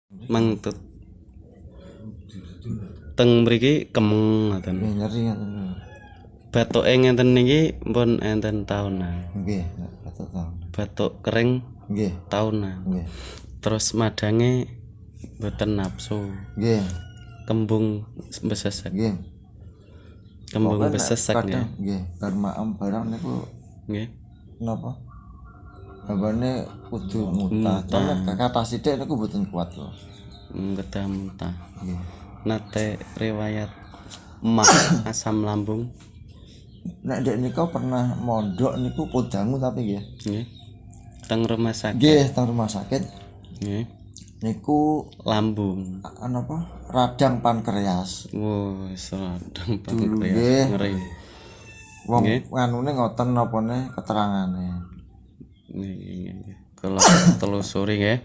Mangtut teng mriki kemeng ngoten. Nyeri ngoten. Bathuke ngenten niki pun enten taunan. Nggih, batuk taun. Batuk kering Nggih, taunan. nggih. Terus madange mboten nafsu. Nggih, Kembung besesek. nggih. Kembung Pokoknya besesek nggih. kadang nggih, bar maem barang niku Nggih. napa? Babane kudu muntah. Cuman kata sithik niku mboten kuat lho. Kedah muntah. Nggih. Nate riwayat emah asam lambung. Nek ndek nika pernah mondok niku podangu tapi nggih. Nggih. Teng rumah sakit. Nggih, teng rumah sakit. Nggih. Niku Lambung. apa? Radang pankreas. Wes radang Dulu pankreas nggih. ngeri. Wong Nggih. nganune ngoten napane keterangane. Nggih. Kalau telusuri nggih.